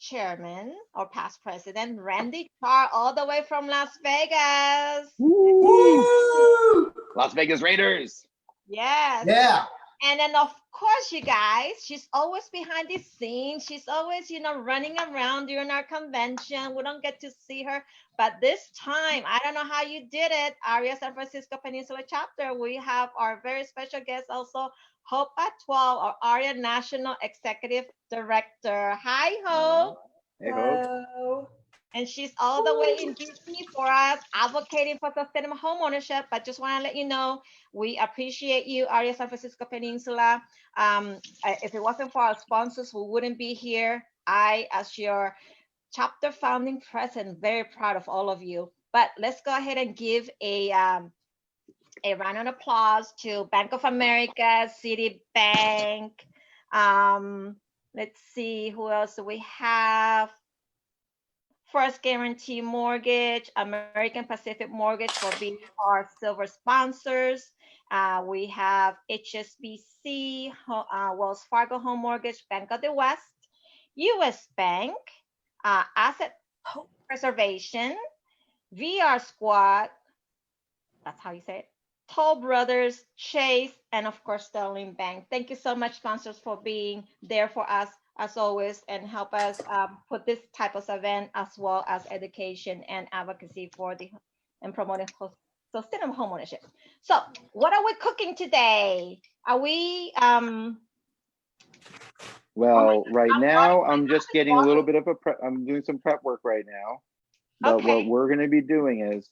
chairman or past president, Randy Char, all the way from Las Vegas. Woo! Las Vegas Raiders. Yes. Yeah. And then, of course, you guys, she's always behind the scenes. She's always, running around during our convention. We don't get to see her. But this time, I don't know how you did it, AREAA San Francisco Peninsula chapter. We have our very special guest also, Hope Atuel, our AREAA National Executive Director. Hi, Hope. Hey, Hope. Hello. And she's all the way in DC for us, advocating for sustainable home ownership. But just want to let you know, we appreciate you, AREAA San Francisco Peninsula. If it wasn't for our sponsors, we wouldn't be here. I, as your chapter founding president, very proud of all of you. But let's go ahead and give a round of applause to Bank of America, Citibank. Let's see, who else do we have? First Guarantee Mortgage, American Pacific Mortgage for being our silver sponsors. We have HSBC, Wells Fargo Home Mortgage, Bank of the West, US Bank, Asset Preservation, VR Squad, that's how you say it, Toll Brothers, Chase, and of course, Sterling Bank. Thank you so much, sponsors, for being there for us as always, and help us put this type of event as well as education and advocacy for and promoting sustainable homeownership. So what are we cooking today? Are we Well, right now I'm just getting a little bit of a prep. I'm doing some prep work right now. But what we're going to be doing is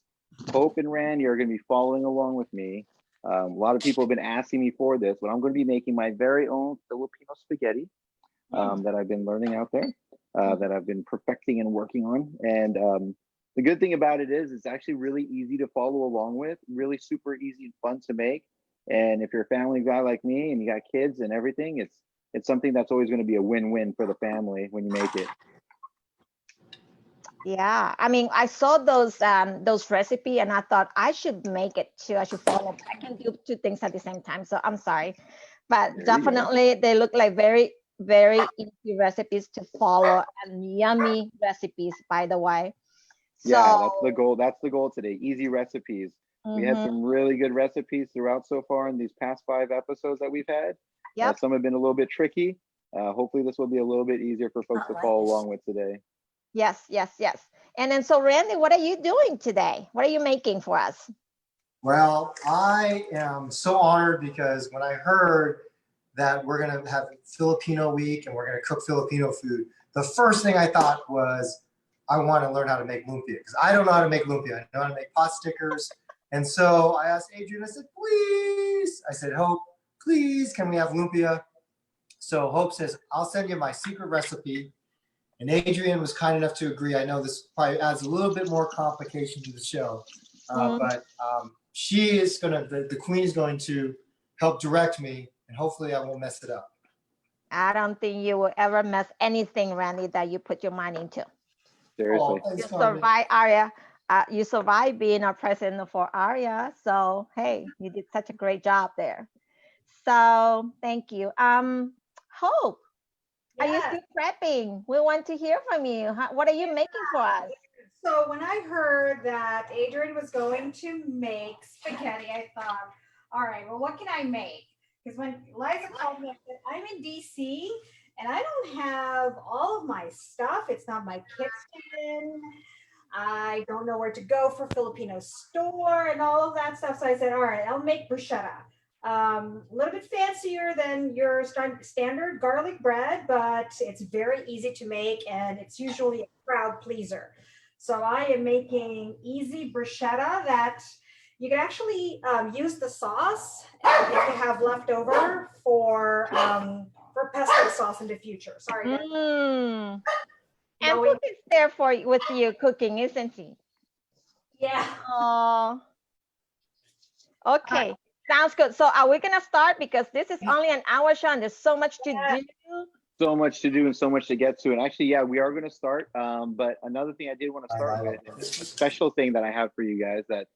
Hope and Randy are going to be following along with me. A lot of people have been asking me for this, but I'm going to be making my very own Filipino spaghetti. That I've been learning out there, that I've been perfecting and working on. And the good thing about it is it's actually really easy to follow along with, really super easy and fun to make. And if you're a family guy like me and you got kids and everything, it's something that's always going to be a win-win for the family when you make it. Yeah, I mean, I saw those recipe and I thought I should make it too. I should follow. I can do two things at the same time. So I'm sorry, but definitely they look like very easy recipes to follow and yummy recipes, by the way. So, yeah, that's the goal. That's the goal today. Easy recipes. We had some really good recipes throughout so far in these past 5 episodes that we've had. Some have been a little bit tricky. Hopefully this will be a little bit easier for folks to follow along with today. Yes. And then, so Randy, what are you doing today? What are you making for us? Well, I am so honored because when I heard that we're going to have Filipino week and we're going to cook Filipino food, the first thing I thought was, I want to learn how to make lumpia, because I don't know how to make lumpia. I know how to make pot stickers. And so I asked Adrian, I said, please. I said, Hope, please, can we have lumpia? So Hope says, I'll send you my secret recipe. And Adrian was kind enough to agree. I know this probably adds a little bit more complication to the show, but she is going to, the queen is going to help direct me, and hopefully I won't mess it up. I don't think you will ever mess anything, Randy, that you put your mind into. Seriously. You survived AREAA. You survived being our president for AREAA. So, hey, you did such a great job there. So, thank you. Hope, are you still prepping? We want to hear from you. What are you making for us? So when I heard that Adrian was going to make spaghetti, I thought, all right, well, what can I make? Because when Liza called me, I said, I'm in DC and I don't have all of my stuff. It's not my kitchen. I don't know where to go for Filipino store and all of that stuff. So I said, all right, I'll make bruschetta. A little bit fancier than your standard garlic bread, but it's very easy to make and it's usually a crowd pleaser. So I am making easy bruschetta that you can actually use the sauce if you have leftover for pesto sauce in the future. Sorry. And Pooh is there for with you cooking, isn't he? Yeah. Oh. Okay. Sounds good. So are we gonna start, because this is only an hour show and there's so much to do? So much to do and so much to get to. And actually, yeah, we are going to start. But another thing I did want to start with is a special thing that I have for you guys that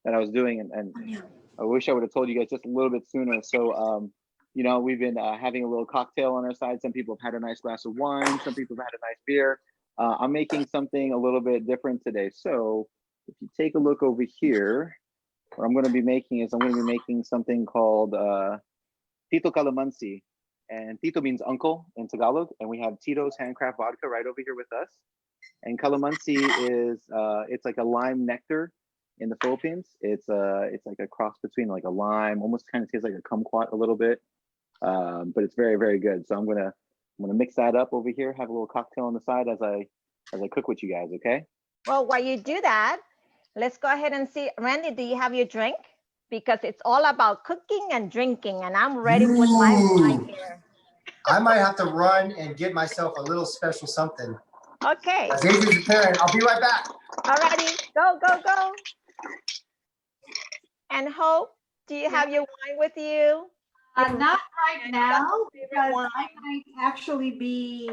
I was doing, and I wish I would have told you guys just a little bit sooner. So, we've been having a little cocktail on our side. Some people have had a nice glass of wine. Some people have had a nice beer. I'm making something a little bit different today. So if you take a look over here, what I'm going to be making is I'm going to be making something called Tito Calamansi. And Tito means uncle in Tagalog. And we have Tito's handcraft vodka right over here with us. And Calamansi is, it's like a lime nectar in the Philippines. It's like a cross between like a lime, almost kind of tastes like a kumquat a little bit. But it's very, very good. So I'm gonna mix that up over here, have a little cocktail on the side as I cook with you guys, okay? Well, while you do that, let's go ahead and see. Randy, do you have your drink? Because it's all about cooking and drinking, and I'm ready with my wine here. I might have to run and get myself a little special something. Okay. As Adrian's preparing, I'll be right back. Alrighty, go, go, go. And Hope, do you have your wine with you? Not right now, because wine. I might actually be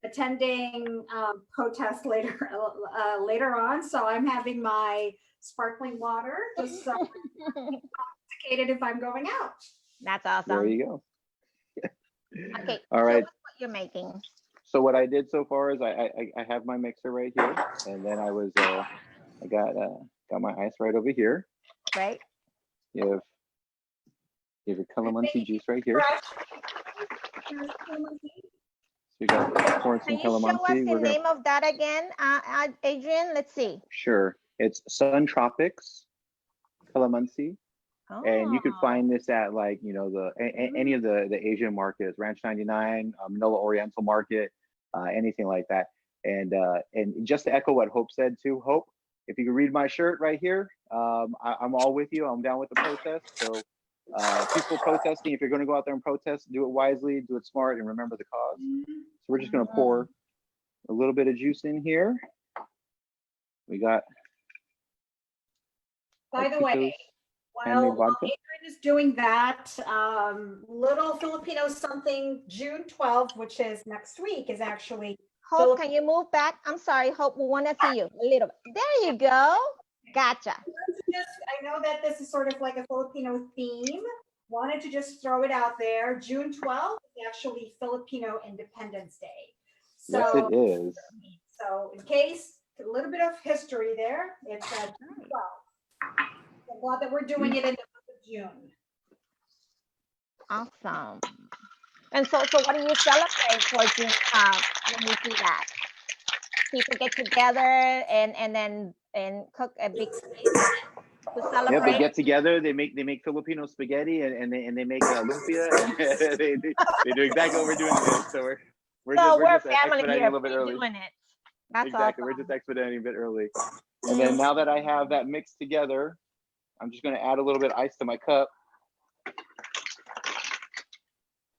attending protests later on. So I'm having my sparkling water just so I'm intoxicated if I'm going out. That's awesome. There you go. Okay. All right. Show us what you're making. So what I did so far is I have my mixer right here, and then I got my ice right over here. Right. You have your calamansi juice right here. So we got pouring some Can you show us calamansi. the name of that again, Adrian? Let's see. Sure. It's Sun Tropics Calamansi. Oh. And you could find this at like, you know, any of the Asian markets, Ranch 99, Manila Oriental Market, anything like that. And just to echo what Hope said too, Hope, if you could read my shirt right here, I'm all with you. I'm down with the protest. So peaceful protesting, if you're going to go out there and protest, do it wisely, do it smart, and remember the cause. So we're just going to pour a little bit of juice in here. We got. By the way, while Adrian is doing that, Little Filipino something, June 12th, which is next week, is actually. Hope, can you move back? I'm sorry, Hope, we want to see you a little bit. There you go. Gotcha. I know that this is sort of like a Filipino theme. Wanted to just throw it out there. June 12th is actually Filipino Independence Day. So, yes, it is. So in case, a little bit of history there, it's June 12th. I'm glad that we're doing it in the month of June. Awesome. And so what do you celebrate for June when you do that? People get together and then cook a big steak to celebrate. Yeah, they get together. They make Filipino spaghetti and they make lumpia. And they do exactly what we're doing today. So we're just family expediting here. a little bit early. Doing it. That's exactly. awesome. We're just expediting a bit early. And then now that I have that mixed together, I'm just going to add a little bit of ice to my cup.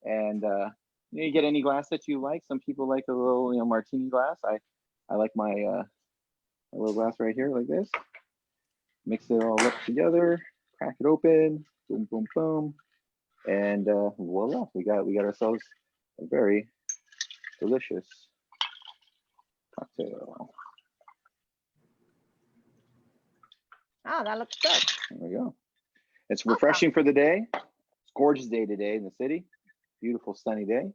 And you get any glass that you like. Some people like a little, martini glass. I like my little glass right here like this. Mix it all up together, crack it open, boom, boom, boom, and voila, we got ourselves a very delicious cocktail. Oh, that looks good. There we go. It's refreshing for the day. It's a gorgeous day today in the city. Beautiful sunny day.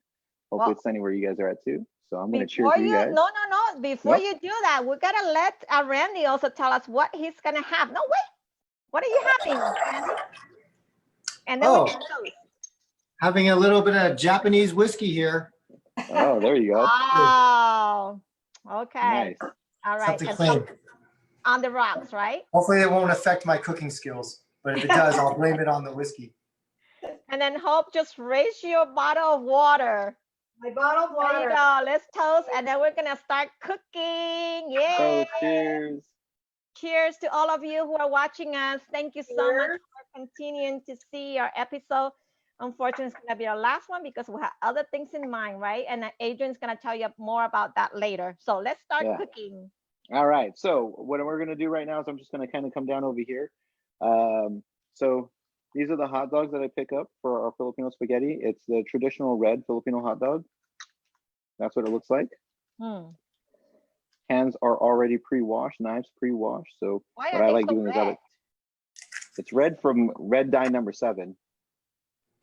Hopefully it's sunny where you guys are at too. So I'm going to cheers you guys. No. Before you do that, we're going to let Randy also tell us what he's going to have. No, wait. What are you having, Randy? And then we can go. Having a little bit of Japanese whiskey here. Oh, there you go. Oh, okay. Nice. All right. Something clean. On the rocks, right? Hopefully it won't affect my cooking skills, but if it does, I'll blame it on the whiskey. And then Hope, just raise your bottle of water. My bottle of water. There you go. Let's toast, and then we're gonna start cooking. Yay! Oh, cheers! Cheers to all of you who are watching us. Thank you so much for continuing to see our episode. Unfortunately, it's gonna be our last one because we have other things in mind, right? And Adrian's gonna tell you more about that later. So let's start cooking. All right. So what we're gonna do right now is I'm just gonna kind of come down over here. So these are the hot dogs that I pick up for our Filipino spaghetti. It's the traditional red Filipino hot dog. That's what it looks like. Hands are already pre-washed, knives pre-washed. So what I like doing is it's red from red dye number 7.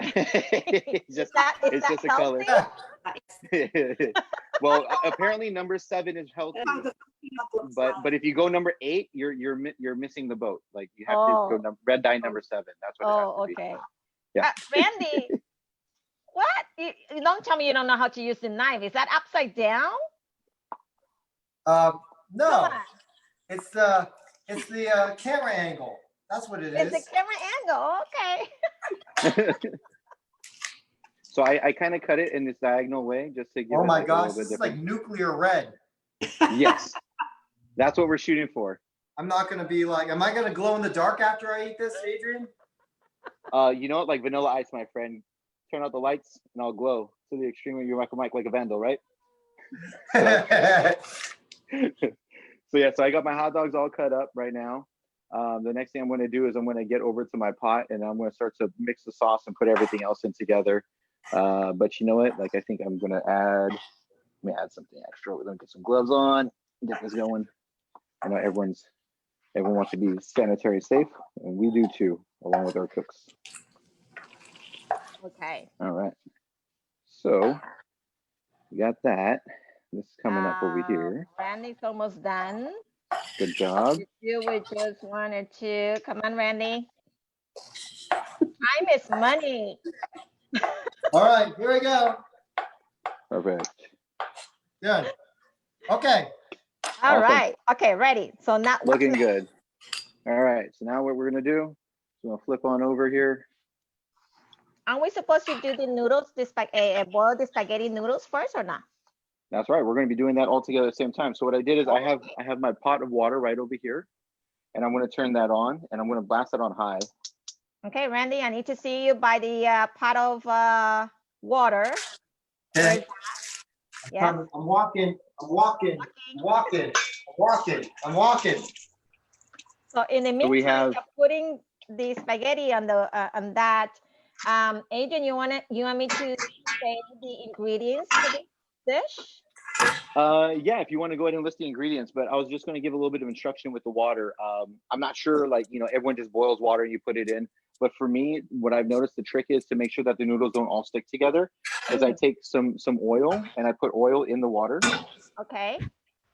It's just a color. Well, apparently number 7 is healthy, but if you go number 8, you're missing the boat. Like you have to go red dye number 7. That's what it has to be. Okay. Yeah. Randy, what? You don't tell me you don't know how to use the knife. Is that upside down? Come No, on. it's the camera angle. That's what it is. It's the camera angle. Okay. So I kind of cut it in this diagonal way just to give Oh it my like a gosh, little bit this is different. like nuclear red. Yes, that's what we're shooting for. I'm not gonna be like, am I gonna glow in the dark after I eat this, Adrian? You know what? Like Vanilla Ice, my friend. Turn out the lights and I'll glow to the extreme of your mic like a vandal, right? So yeah, so I got my hot dogs all cut up right now. The next thing I'm going to do is I'm going to get over to my pot and I'm going to start to mix the sauce and put everything else in together. But you know what? Like I think I'm going to let me add something extra. We're going to get some gloves on, get this going. I know everyone wants to be sanitary safe, and we do too, along with our cooks. Okay. All right. So we got that. This is coming up over here. Randy's almost done. Good job. You with just 1 or 2. Come on, Randy. Time is money. All right, here we go. Perfect. Good. Okay. All Awesome. right. Okay, ready. So now Looking good. All right. So now what we're gonna do? So I'll flip on over here. Are we supposed to do the noodles, boil the spaghetti noodles first or not? That's right. We're going to be doing that all together at the same time. So what I did is I have my pot of water right over here, and I'm going to turn that on, and I'm going to blast it on high. Okay, Randy, I need to see you by the pot of water. Okay. Yeah. I'm walking. So in the meantime, we have- you're putting the spaghetti on the on that. Adrian, you want me to say the ingredients for this dish? Yeah, if you want to go ahead and list the ingredients, but I was just going to give a little bit of instruction with the water. I'm not sure, like, you know, everyone just boils water and you put it in. But for me, what I've noticed, the trick is to make sure that the noodles don't all stick together. Is I take some oil and I put oil in the water. Okay.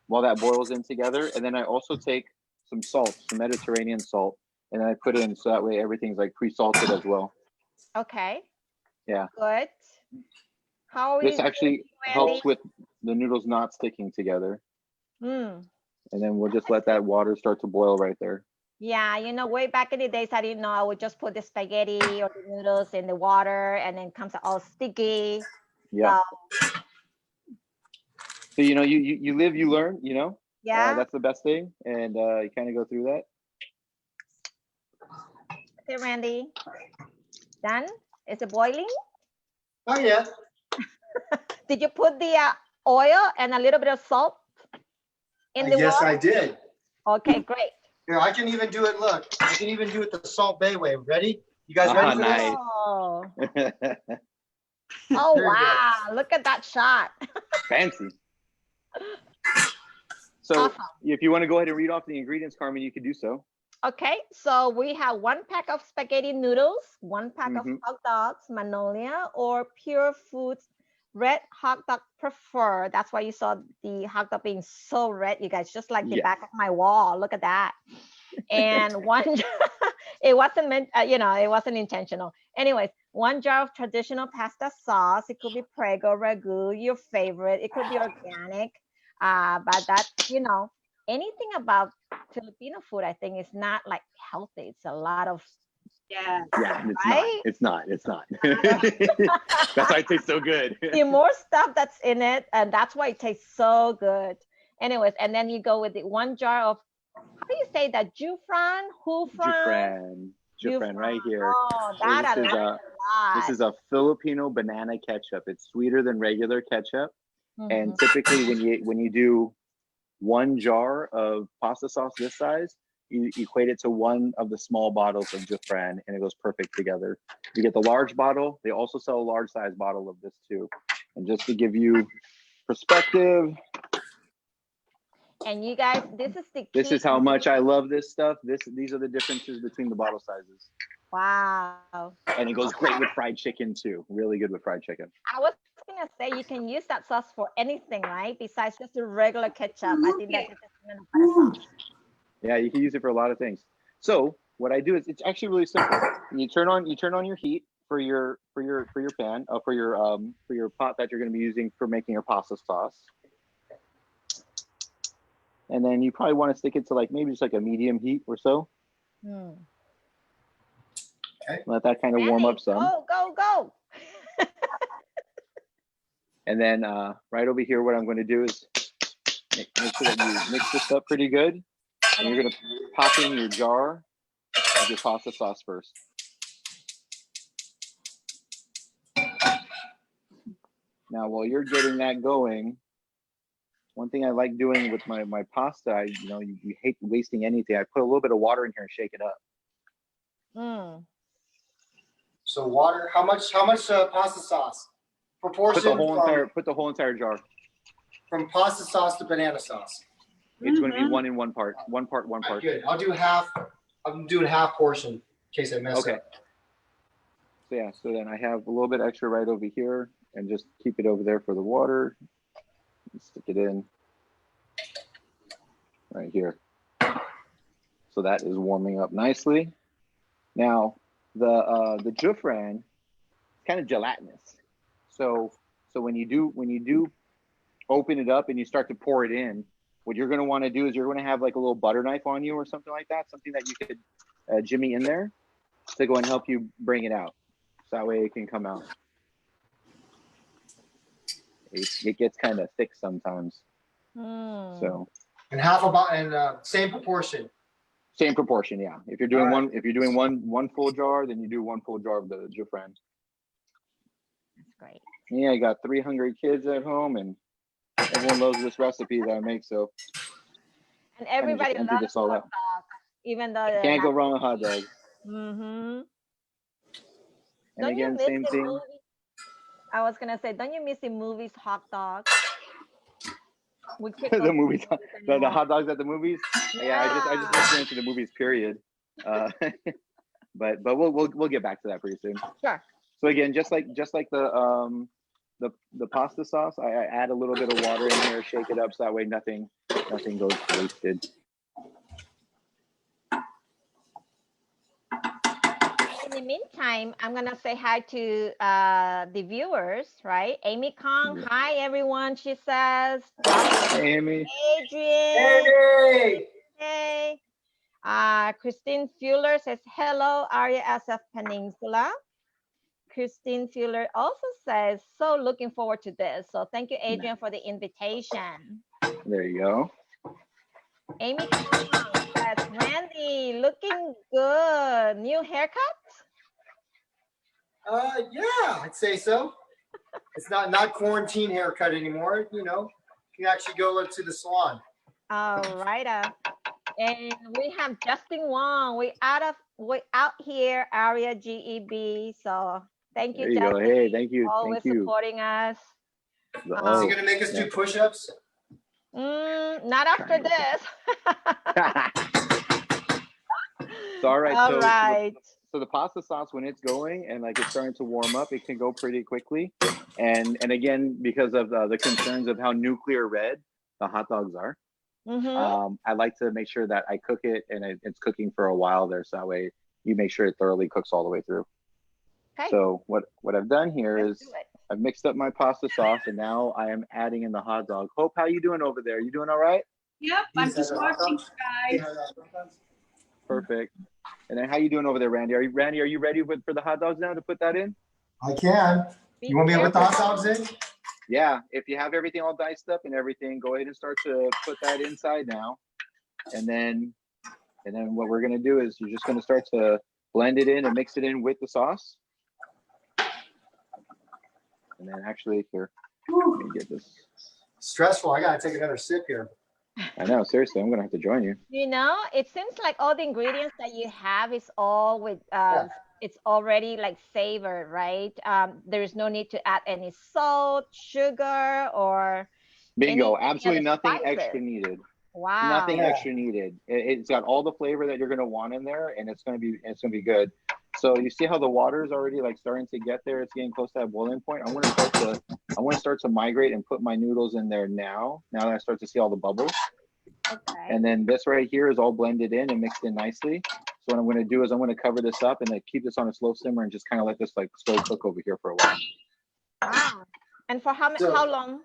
While that boils in together, and then I also take some salt, some Mediterranean salt, and then I put in so that way everything's like pre-salted as well. Okay. Yeah. Good. How are This actually helps with with the noodles not sticking together. Mm. And then we'll just let that water start to boil right there. Yeah, you know, way back in the days, I didn't know I would just put the spaghetti or the noodles in the water and then comes all sticky. Yeah. So, So you know, you live, you learn. You know. yeah. That's the best thing, and you kind of go through that. Okay, Randy. Done? Is it boiling? Oh yeah. Did you put the oil and a little bit of salt in the Yes, water? I did. Okay, great. Here, I can even do it. Look, I can even do it the Salt Bay way. Ready? You guys ready for Nice. this? Oh, There you go. wow. Look at that shot. Fancy. So Awesome. if you want to go ahead and read off the ingredients, Carmen, you could do so. Okay, so we have 1 pack of spaghetti noodles, 1 pack of Mhm. hot dogs, Magnolia or Pure Foods red hot dog preferred. That's why you saw the hot dog being so red, you guys, just like the Yeah. back of my wall. Look at that. And it wasn't meant, you know, it wasn't intentional. Anyways, 1 jar of traditional pasta sauce. It could be Prego, Ragu, your favorite. It could be organic, but that, you know, anything about Filipino food, I think, is not like healthy. It's a lot of Yeah. Yeah, it's right? not. It's not. That's why it tastes so good. The more stuff that's in it, and that's why it tastes so good. Anyways, and then you go with the 1 jar of, how do you say that? Jufran? Jufran right here. Oh, So that I this is like a lot. This is a Filipino banana ketchup. It's sweeter than regular ketchup. Mhm. And typically when you do 1 jar of pasta sauce this size, you equate it to 1 of the small bottles of Jufran, and it goes perfect together. You get the large bottle. They also sell a large size bottle of this too. And just to give you perspective, And you guys, this is the key. this is how much I love this stuff. These are the differences between the bottle sizes. Wow. And it goes great with fried chicken too. Really good with fried chicken. I was gonna say you can use that sauce for anything, right? Besides just the regular ketchup. I think that's just a butter sauce. Yeah, you can use it for a lot of things. So what I do is it's actually really simple. You turn on your heat for your pan, for your pot that you're going to be using for making your pasta sauce. And then you probably want to stick it to like maybe just like a medium heat or so. Hmm. Okay. Let that kind of warm up some. Go. And then right over here, what I'm going to do is make sure that you mix this up pretty good. And you're going to pop in your jar of your pasta sauce first. Now, while you're getting that going, one thing I like doing with my pasta, you hate wasting anything. I put a little bit of water in here and shake it up. Mm. So water, how much pasta sauce? Proportion Put the whole entire jar. from pasta sauce to banana sauce. It's going to be one part. Good. I'll do half. I'm doing half portion in case I mess up. So yeah, so then I have a little bit extra right over here, and just keep it over there for the water. Stick it in right here. So that is warming up nicely. Now the jufran is kind of gelatinous. So when you do open it up and you start to pour it in, what you're going to want to do is you're going to have like a little butter knife on you or something like that, something that you could jimmy in there to go and help you bring it out. So that way it can come out. It gets kind of thick sometimes. So. And same proportion. Same proportion, yeah. If you're doing one full jar, then you do one full jar of the jufran. That's great. Yeah, I got 3 hungry kids at home, and everyone loves this recipe that I make. So. And everybody loves hot dogs, even though can't go wrong with hot dogs. Mm-hmm. And don't again, same thing. I was gonna say, don't you miss the movies hot dogs? The movies, the hot dogs at the movies. Yeah, I just experienced the movies. Period. But we'll get back to that pretty soon. Sure. So again, just like the pasta sauce, I add a little bit of water in here, shake it up so that way nothing goes wasted. In the meantime, I'm gonna say hi to the viewers, right? Amy Kong, hi everyone. She says, hey, Amy. Adrian. Hey. Christine Fuller says, hello, AREAA SF Peninsula. Christine Fuller also says, so looking forward to this. So thank you, Adrian, for the invitation. There you go. Amy Kong says, Randy, looking good. New haircut? Yeah, I'd say so. It's not quarantine haircut anymore. You can actually go to the salon. All right. And we have Justin Wong. We out here, AREAA GEB. So thank you, Justin. Go. Hey, thank you. Always supporting us. Is he gonna make us do push-ups? Not after this. So, all right. All right. So the pasta sauce, when it's going and like it's starting to warm up, it can go pretty quickly. And again, because of the concerns of how nuclear red the hot dogs are, I like to make sure that I cook it and it's cooking for a while there, so that way you make sure it thoroughly cooks all the way through. Okay. So what I've done here is I've mixed up my pasta sauce, and now I am adding in the hot dog. Hope, how you doing over there? You doing all right? Yep, I'm just watching, guys. Perfect. And then how you doing over there, Randy? Are you ready for the hot dogs now to put that in? I can. You want me to put the hot dogs in? Yeah, if you have everything all diced up and everything, go ahead and start to put that inside now. And then what we're gonna do is you're just gonna start to blend it in and mix it in with the sauce. And then actually here, let me get this. Stressful, I gotta take another sip here. I know, seriously, I'm gonna have to join you. It seems like all the ingredients that you have is all with it's already like savored, right? There is no need to add any salt, sugar, or bingo. Absolutely nothing extra needed. Wow. Nothing extra needed. It's got all the flavor that you're gonna want in there, and it's gonna be good. So you see how the water is already like starting to get there. It's getting close to that boiling point. I want to start to migrate and put my noodles in there now. Now that I start to see all the bubbles. Okay. And then this right here is all blended in and mixed in nicely. So what I'm going to do is I'm going to cover this up and then keep this on a slow simmer and just kind of let this like slow cook over here for a while. Wow. And for how long?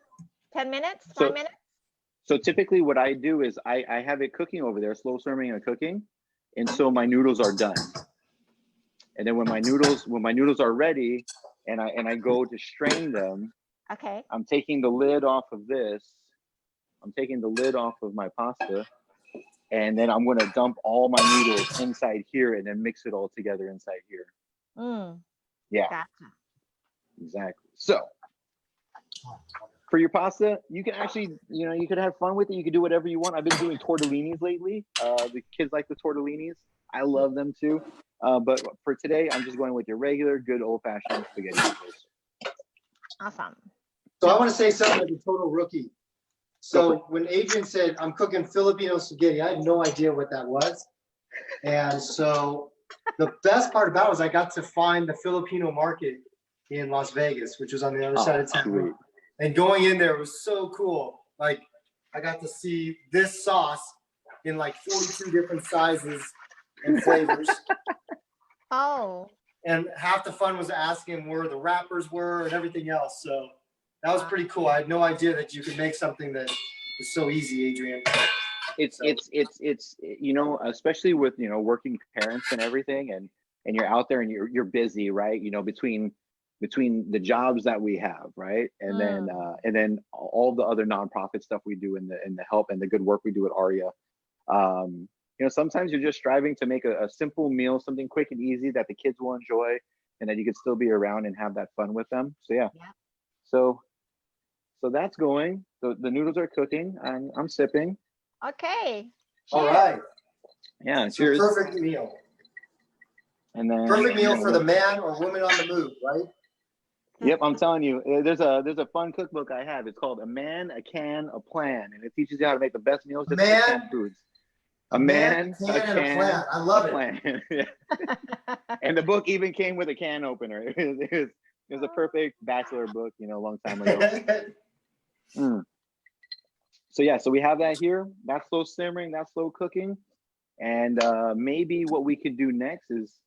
10 minutes? 5 minutes? So typically what I do is I have it cooking over there, slow simmering and cooking until my noodles are done. And then when my noodles are ready and I go to strain them, okay, I'm taking the lid off of this. I'm taking the lid off of my pasta, and then I'm going to dump all my noodles inside here and then mix it all together inside here. Yeah, gotcha. Exactly. So for your pasta, you can actually, you could have fun with it. You can do whatever you want. I've been doing tortellinis lately. The kids like the tortellinis. I love them too. But for today, I'm just going with your regular, good old-fashioned spaghetti noodles. Awesome. So I want to say something as a total rookie. So when Adrian said, I'm cooking Filipino spaghetti, I had no idea what that was. And so the best part about it was I got to find the Filipino market in Las Vegas, which was on the other side of town. Sweet. And going in there was so cool. Like I got to see this sauce in like 42 different sizes and flavors. Oh. And half the fun was asking where the wrappers were and everything else. So that was pretty cool. I had no idea that you could make something that is so easy, Adrian. It's especially with working parents and everything, and you're out there and you're busy, right? Between the jobs that we have, right, and then all the other nonprofit stuff we do in the help and the good work we do at AREAA. Sometimes you're just striving to make a simple meal, something quick and easy that the kids will enjoy, and that you can still be around and have that fun with them. So yeah. So that's going. The noodles are cooking. I'm sipping. Okay. All right. Yeah. So cheers. perfect meal. And then perfect meal for the man or woman on the move, right? Yep, I'm telling you, there's a fun cookbook I have. It's called A Man, a Can, a Plan, and it teaches you how to make the best meals just with canned foods. A man, a can, and a plan. I love it. And the book even came with a can opener. It was a perfect bachelor book, a long time ago. So yeah, so we have that here. That's slow simmering, that's slow cooking. And maybe what we could do next is,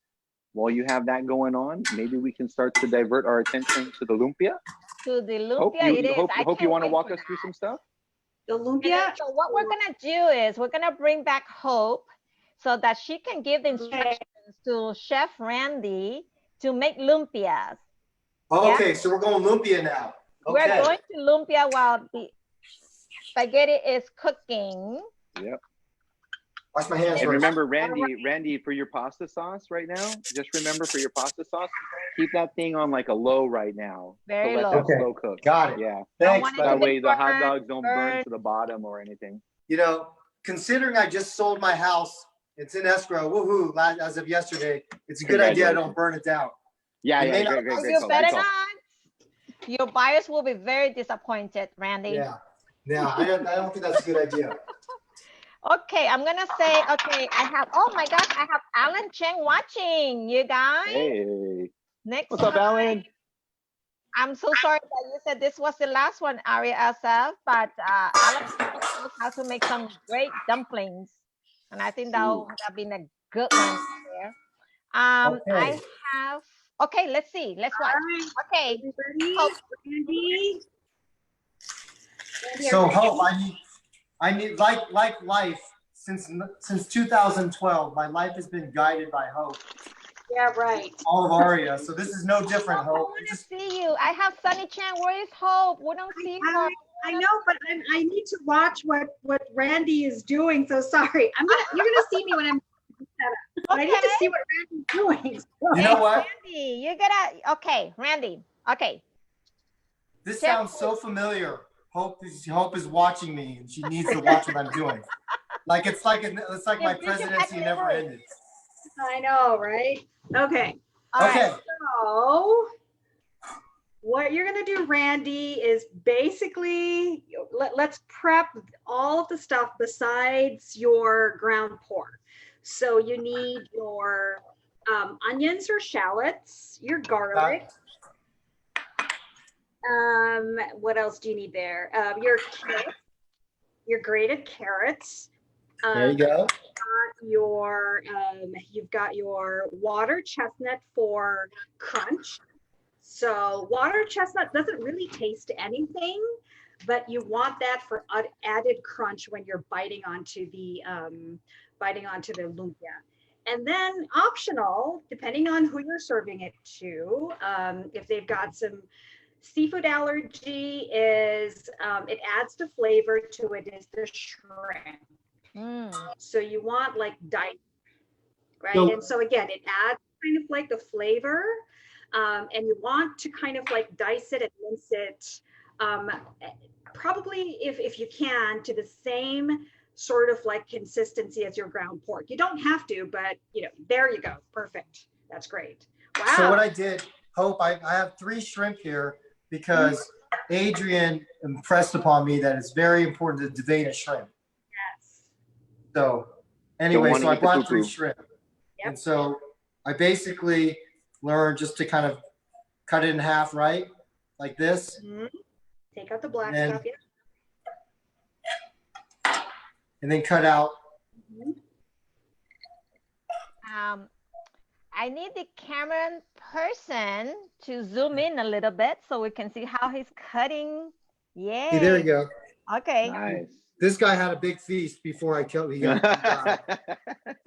while you have that going on, maybe we can start to divert our attention to the lumpia. To the lumpia, Hope you want to walk us through some stuff. The lumpia. So what we're gonna do is we're gonna bring back Hope so that she can give the instructions to Chef Randy to make lumpias. Okay, so we're going lumpia now. Okay. We're going to lumpia while the spaghetti is cooking. Yep. Wash my hands. And remember, Randy, for your pasta sauce right now, just remember for your pasta sauce, keep that thing on like a low right now. Very let low. that slow cook. Got it. Yeah. Thanks. That way the hot dogs don't burn to the bottom or anything. Considering I just sold my house, it's in escrow. Woohoo! As of yesterday, it's a good idea I don't burn it down. Yeah, great. You better not. Your buyers will be very disappointed, Randy. Yeah, I don't think that's a good idea. Okay, I'm gonna say, I have, oh my gosh, I have Alan Cheng watching, you guys. Hey. What's up, Alan? I'm so sorry that you said this was the last one, AREAA SF, but Alan knows how to make some great dumplings. And I think that'll be a good one there. I have, let's see, let's watch. Okay. Randy. So Hope, I need like life since 2012. My life has been guided by Hope. Yeah, right. All of AREAA. So this is no different, Hope. I want to see you. I have Sunny Chan. Where is Hope? We don't see her. I know, but I need to watch what Randy is doing. So sorry. You're gonna see me when I'm set up. But I need to see what Randy's doing. You know what? Randy, you gotta. Randy. Okay. This sounds so familiar. Hope is watching me, and she needs to watch what I'm doing. It's like my presidency never ended. I know, right? Okay. Okay. So what you're gonna do, Randy, is basically let's prep all of the stuff besides your ground pork. So you need your onions or shallots, your garlic. What else do you need there? Your carrots, your grated carrots. There you go. You've got your water chestnut for crunch. So water chestnut doesn't really taste anything, but you want that for added crunch when you're biting onto the lumpia. And then optional, depending on who you're serving it to, if they've got some seafood allergy, is it adds the flavor to it is the shrimp. So you want like diced, right? And so again, it adds kind of like the flavor, and you want to kind of like dice it and mince it, probably if you can, to the same sort of like consistency as your ground pork. You don't have to, but you know, there you go. Perfect. That's great. Wow. So what I did, Hope, I have 3 shrimp here because Adrian impressed upon me that it's very important to devein a shrimp. Yes. So anyway, so I brought 3 shrimp. Yep. And so I basically learned just to kind of cut it in half, right? Like this. Take out the black And stuff. Yeah. And then cut out. I need the camera person to zoom in a little bit so we can see how he's cutting. Yay. See, there you go. Okay. Nice. This guy had a big feast before I killed him.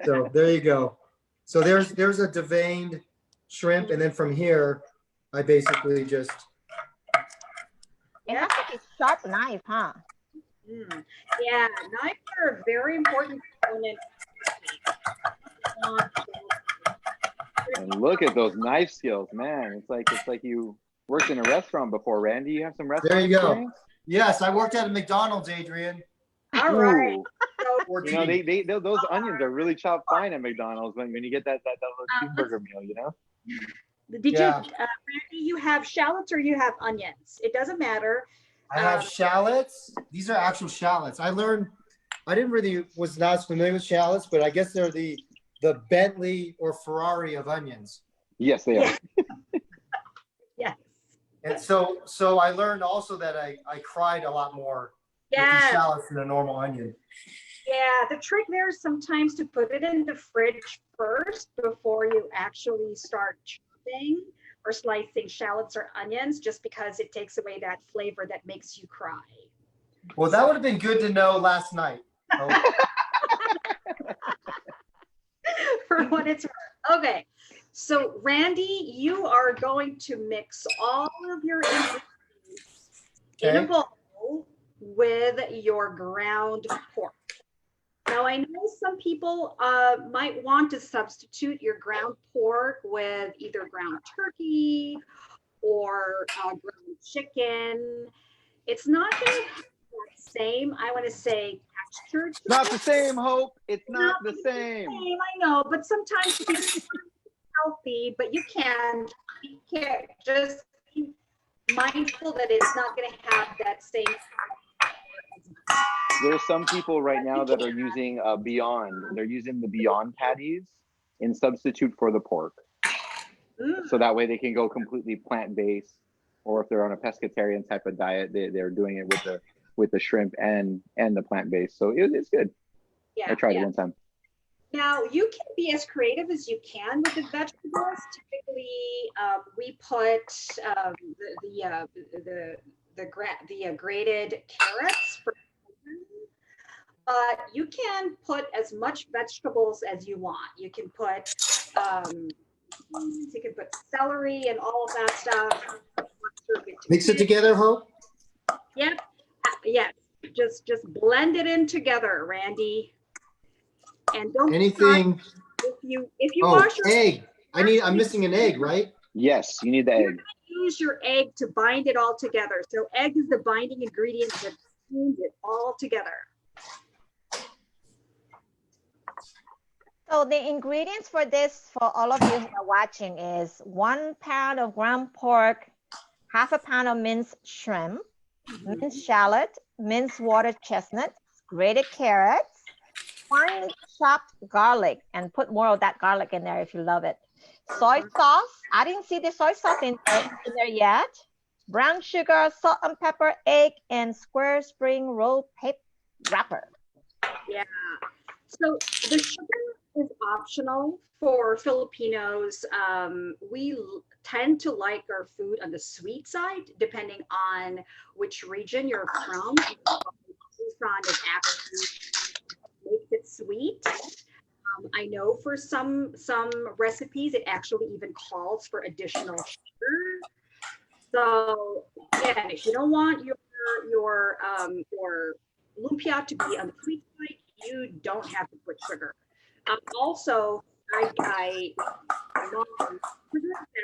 So there you go. So there's a deveined shrimp, and then from here, I basically just. It has like a sharp knife, huh? Yeah, knives are a very important component. And look at those knife skills, man. It's like you worked in a restaurant before, Randy. You have some restaurant There you go. experience? Yes, I worked at a McDonald's, Adrian. All right. Ooh. You know, those onions are really chopped fine at McDonald's when you get that little cheeseburger meal, you know? Did you, Randy, you have shallots or you have onions? It doesn't matter. I have shallots. These are actual shallots. I was not as familiar with shallots, but I guess they're the Bentley or Ferrari of onions. Yes, they are. Yes. And so I learned also that I cried a lot more with these shallots than a normal onion. Yeah, the trick there is sometimes to put it in the fridge first before you actually start chopping or slicing shallots or onions, just because it takes away that flavor that makes you cry. Well, that would have been good to know last night. Oh. For what it's worth. Okay, so Randy, you are going to mix all of your ingredients in a bowl with your ground pork. Now, I know some people might want to substitute your ground pork with either ground turkey or ground chicken. It's not going to have that same, I want to say, texture. It's not the same, Hope. It's not the same. I know, but sometimes it's healthy, but you can't just be mindful that it's not going to have that same. There's some people right now that are using Beyond. They're using the Beyond patties in substitute for the pork. So that way they can go completely plant-based, or if they're on a pescatarian type of diet, they're doing it with the shrimp and the plant-based. So it's good. Yeah, I tried it one time. Now you can be as creative as you can with the vegetables. Typically, we put the grated carrots for. You can put as much vegetables as you want. You can put celery and all of that stuff. Mix it together, Hope? Yep. Yes. Just blend it in together, Randy. And don't anything. If you wash your egg. I'm missing an egg, right? Yes, you need the egg. Use your egg to bind it all together. So egg is the binding ingredient that binds it all together. So the ingredients for this, for all of you who are watching, is 1 pound of ground pork, half a pound of minced shrimp, minced shallot, minced water chestnut, grated carrots, finely chopped garlic, and put more of that garlic in there if you love it. Soy sauce. I didn't see the soy sauce in there yet. Brown sugar, salt and pepper, egg, and square spring roll paper wrapper. Yeah. So the sugar is optional for Filipinos. We tend to like our food on the sweet side, depending on which region you're from. Saffron is actually makes it sweet. I know for some recipes, it actually even calls for additional sugar. So again, if you don't want your lumpia to be on the sweet side, you don't have to put sugar. Also, I sugar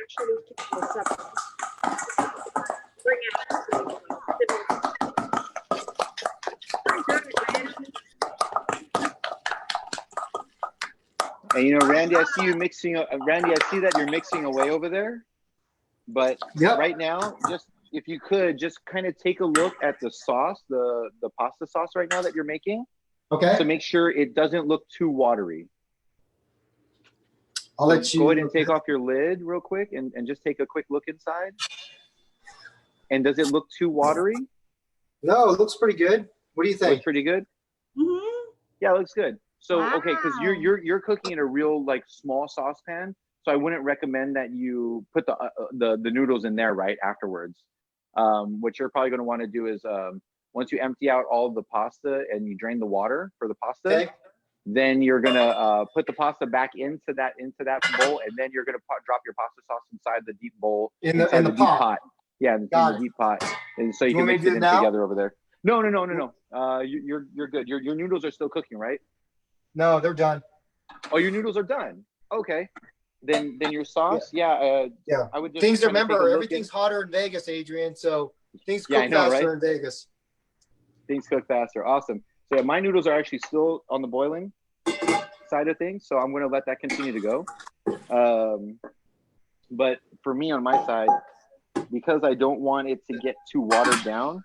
actually can be bring out And you know, Randy, I see you mixing. Randy, I see that you're mixing away over there. But right now, just if you could, just kind of take a look at the sauce, the pasta sauce right now that you're making. Okay. To make sure it doesn't look too watery. I'll let you go ahead and take off your lid real quick and just take a quick look inside. And does it look too watery? No, it looks pretty good. What do you think? Looks pretty good. Mm-hmm. Yeah, it looks good. So wow. Okay, because you're cooking in a real like small saucepan, so I wouldn't recommend that you put the noodles in there right afterwards. What you're probably going to want to do is once you empty out all of the pasta and you drain the water for the pasta, then you're gonna put the pasta back into that bowl, and then you're gonna drop your pasta sauce inside the deep bowl, inside the deep pot. Yeah, in the deep pot, and so you can mix it in together over there. No. You're good. Your noodles are still cooking, right? No, they're done. Oh, your noodles are done. Okay. Then your sauce, yeah. I would just remember everything's hotter in Vegas, Adrian. So things cook faster in Vegas. Things cook faster. Awesome. So yeah, my noodles are actually still on the boiling side of things, so I'm going to let that continue to go. But for me on my side, because I don't want it to get too watered down,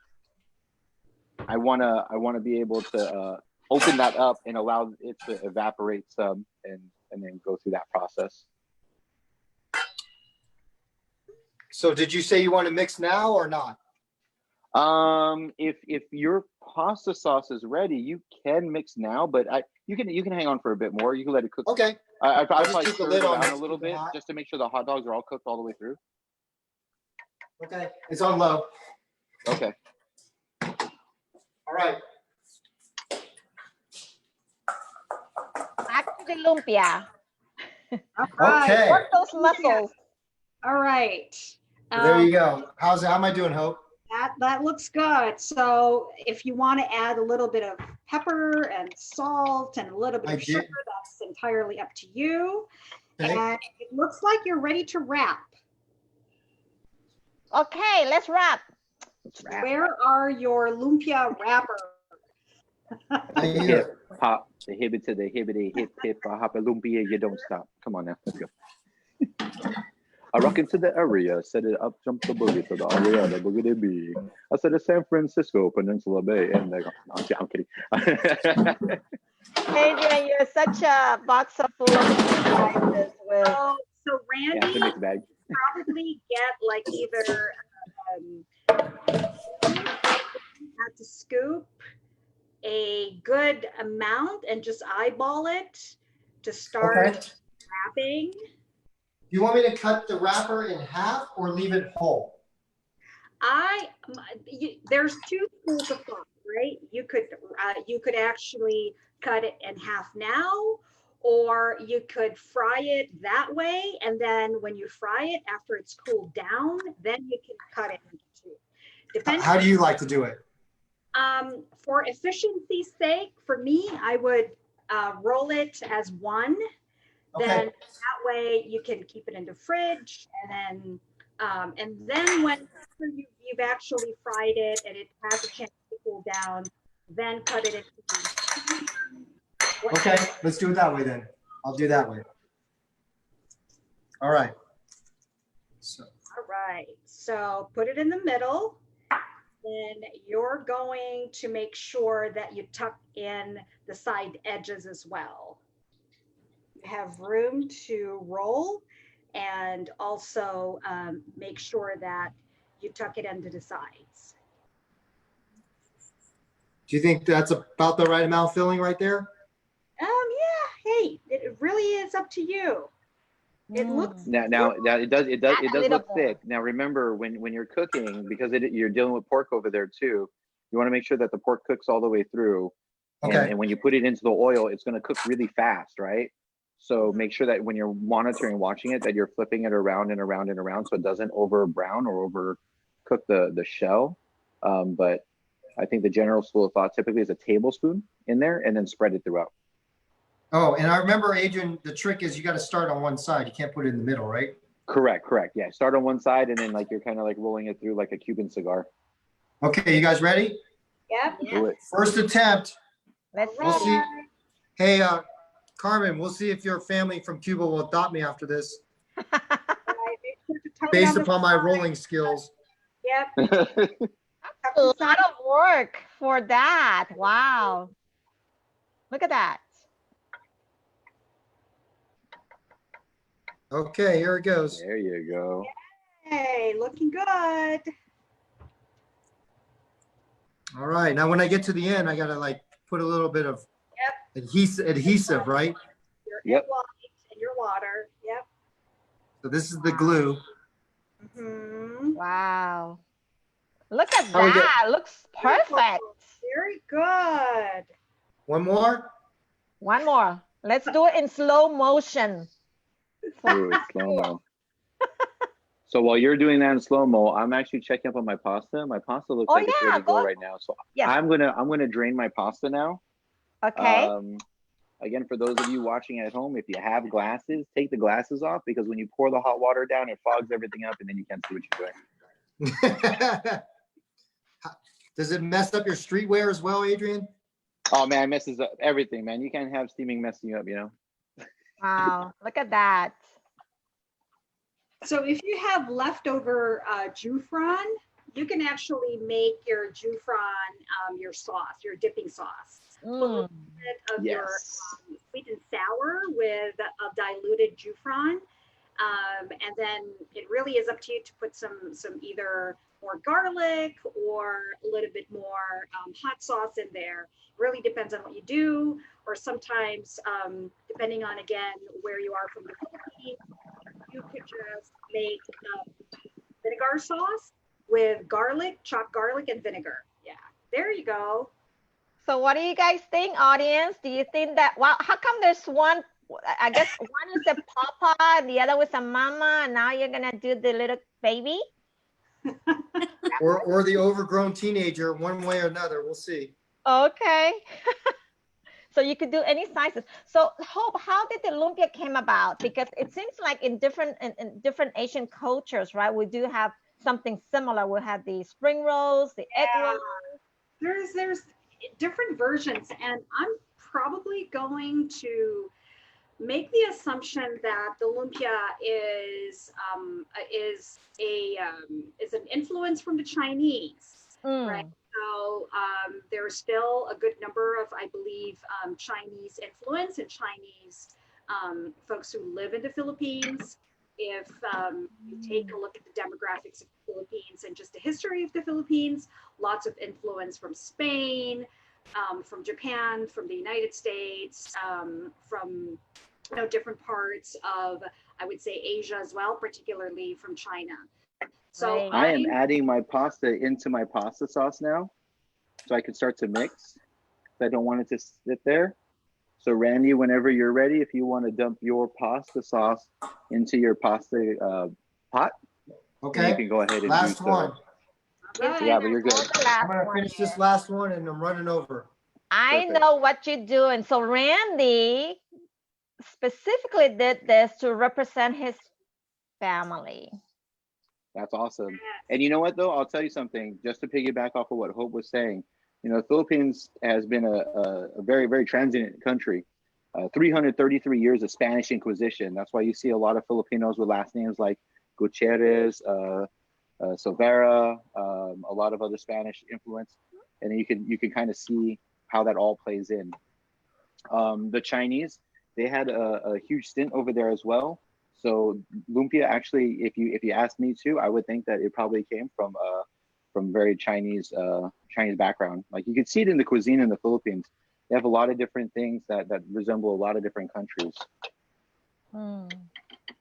I want to be able to open that up and allow it to evaporate some and then go through that process. So did you say you want to mix now or not? If your pasta sauce is ready, you can mix now, but you can hang on for a bit more. You can let it cook. Okay. I'd probably keep stir it down a little bit just to make sure the hot dogs are all cooked all the way through. Okay, it's on low. Okay. All right. Back to the lumpia. Okay. Work those muscles. All right. There you go. How am I doing, Hope? That looks good. So if you want to add a little bit of pepper and salt and a little bit of sugar, that's entirely up to you. Okay. And it looks like you're ready to wrap. Okay, let's wrap. Where are your lumpia wrappers? Hip hop, the hibbit to the hibbity, hip hip, hop a lumpia, you don't stop. Come on now, let's go. I rock into the area, set it up, jump the boogie to the AREAA, the boogie be. I said the San Francisco Peninsula Bay, and they go, I'm kidding. Adrian, you're such a box of full of surprises with. So Randy, it's a mixed bag. Probably get like either have to scoop a good amount and just eyeball it to start wrapping. Do you want me to cut the wrapper in half or leave it whole? There's two schools of thought, right? You could actually cut it in half now, or you could fry it that way, and then when you fry it after it's cooled down, then you can cut it into two. How do you like to do it? For efficiency's sake, for me, I would roll it as one. Then that way you can keep it in the fridge, and then when you've actually fried it and it has a chance to cool down, then cut it into. Okay, let's do it that way then. I'll do that way. All right. All right. So put it in the middle. Then you're going to make sure that you tuck in the side edges as well. You have room to roll. and also make sure that you tuck it into the sides. Do you think that's about the right amount of filling right there? Yeah, hey, it really is up to you. It looks now it does little look more. thick. Now remember, when you're cooking, because you're dealing with pork over there too, you want to make sure that the pork cooks all the way through. Okay. And when you put it into the oil, it's going to cook really fast, right? So make sure that when you're monitoring, watching it, that you're flipping it around and around and around so it doesn't over brown or over cook the shell. But I think the general school of thought typically is a tablespoon in there and then spread it throughout. Oh, and I remember, Adrian, the trick is you got to start on one side. You can't put it in the middle, right? Correct. Yeah. Start on one side and then like you're kind of like rolling it through like a Cuban cigar. Okay, you guys ready? Yep. Do it. First attempt. Let's We'll see. see. Hey, Carmen, we'll see if your family from Cuba will adopt me after this, based upon my rolling skills. Yep. A lot of work for that. Wow. Look at that. Okay, here it goes. There you go. Hey, looking good. All right, now when I get to the end, I got to like put a little bit of adhesive, right? Your Yep. egg white and your water. Yep. So this is the glue. Mm-hmm. Wow. Look at How we get- that. Looks perfect. Very good. One more. One more. Let's do it in slow motion. Ooh, slow-mo. So while you're doing that in slow-mo, I'm actually checking up on my pasta. My pasta looks like it's yeah, ready to go go. right now. So Yes. I'm gonna drain my pasta now. Okay. Again, for those of you watching at home, if you have glasses, take the glasses off because when you pour the hot water down, it fogs everything up and then you can't see what you're doing. Does it mess up your streetwear as well, Adrian? Oh man, it messes up everything, man. You can't have steaming messing you up, you know? Wow. Look at that. So if you have leftover jufran, you can actually make your jufran your sauce, your dipping sauce. A little bit of your sweet and sour with a diluted jufran. And then it really is up to you to put some either more garlic or a little bit more hot sauce in there. Really depends on what you do, or sometimes depending on, again, where you are from the Philippines, you could just make vinegar sauce with garlic, chopped garlic and vinegar. Yeah, there you go. So what do you guys think, audience? Do you think that, wow, how come there's one, I guess one is a papa and the other was a mama, and now you're gonna do the little baby? or the overgrown teenager, one way or another. We'll see. Okay. So you could do any sizes. So Hope, how did the lumpia came about? Because it seems like in different Asian cultures, right? We do have something similar. We have the spring rolls, the egg rolls. There's different versions, and I'm probably going to make the assumption that the lumpia is an influence from the Chinese, right? So there's still a good number of, I believe, Chinese influence and Chinese folks who live in the Philippines. If you take a look at the demographics of the Philippines and just the history of the Philippines, lots of influence from Spain, from Japan, from the United States, from different parts of, I would say, Asia as well, particularly from China. So I am adding my pasta into my pasta sauce now, so I can start to mix. I don't want it to sit there. So Randy, whenever you're ready, if you want to dump your pasta sauce into your pasta pot, okay, you can go ahead and last do one. So. Yeah, but you're good. I'm gonna finish this last one, and I'm running over. I know what you're doing. So Randy specifically did this to represent his family. That's awesome. And you know what, though? I'll tell you something, just to piggyback off of what Hope was saying. You know, the Philippines has been a very, very transient country. 333 years of Spanish Inquisition. That's why you see a lot of Filipinos with last names like Gutierrez, Silvera, a lot of other Spanish influence. And you can kind of see how that all plays in. The Chinese, they had a huge stint over there as well. So lumpia, actually, if you ask me to, I would think that it probably came from very Chinese background. Like you could see it in the cuisine in the Philippines. They have a lot of different things that resemble a lot of different countries.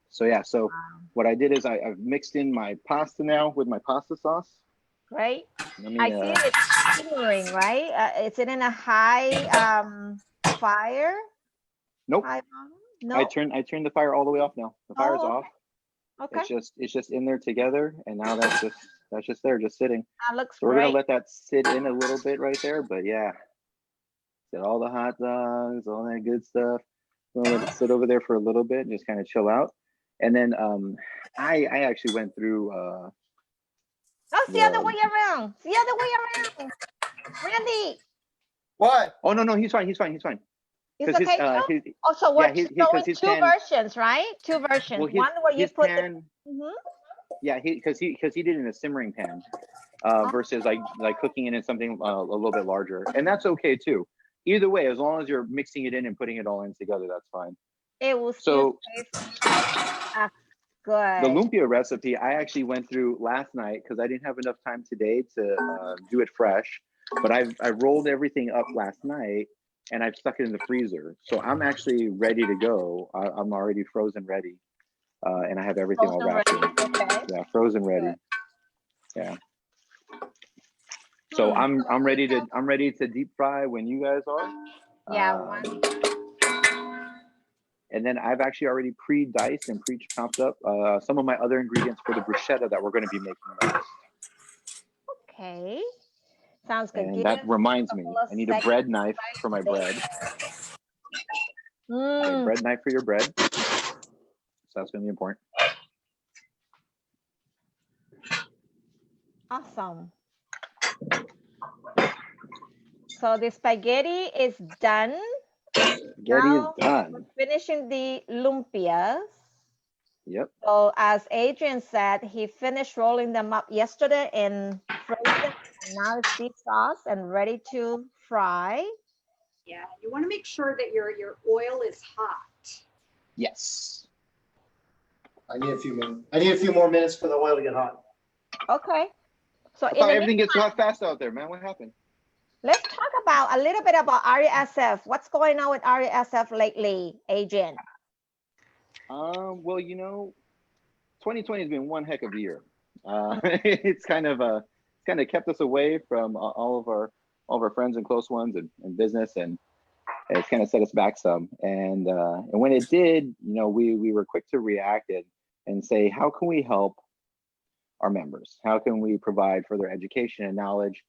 So yeah, so what I did is I've mixed in my pasta now with my pasta sauce. Right. Let me, I see it's simmering, right? Is it in a high fire? nope. No. I turned the fire all the way off now. The fire's Oh, off. okay. It's just in there together, and now that's just there, just sitting. That looks So we're great. gonna let that sit in a little bit right there, but yeah, get all the hot dogs, all that good stuff. We'll let it sit over there for a little bit and just kind of chill out. And then I actually went through Oh, it's the other way around. It's the other way around. Randy. What? Oh no, he's fine. It's okay. Oh, so we're showing two versions, right? Two versions. Well, One where you put pan, yeah, because he did it in a simmering pan versus like cooking it in something a little bit larger, and that's okay too. Either way, as long as you're mixing it in and putting it all in together, that's fine. It will still taste good. The lumpia recipe I actually went through last night because I didn't have enough time today to do it fresh. But I rolled everything up last night and I've stuck it in the freezer. So I'm actually ready to go. I'm already frozen ready. And I have everything all wrapped in. Okay. Yeah, frozen ready. Yeah. So I'm ready to deep fry when you guys are. Yeah. And then I've actually already pre-diced and pre-chopped up some of my other ingredients for the bruschetta that we're going to be making next. Okay. Sounds good. And that reminds me, I need a bread knife for my bread. Okay, bread knife for your bread. So that's going to be important. Awesome. So the spaghetti is done. Spaghetti is done. We're finishing the lumpias. Yep. So as Adrian said, he finished rolling them up yesterday and froze them. And now it's defrosted and ready to fry. Yeah, you want to make sure that your oil is hot. Yes. I need a few more minutes for the oil to get hot. Okay. So I thought everything gets hot fast out there, man. What happened? Let's talk about a little bit about AREAA. What's going on with AREAA lately, Adrian? Well, 2020 has been one heck of a year. It's kind of kept us away from all of our friends and close ones and business, and it's kind of set us back some. And when it did, we were quick to react and say, how can we help our members? How can we provide further education and knowledge?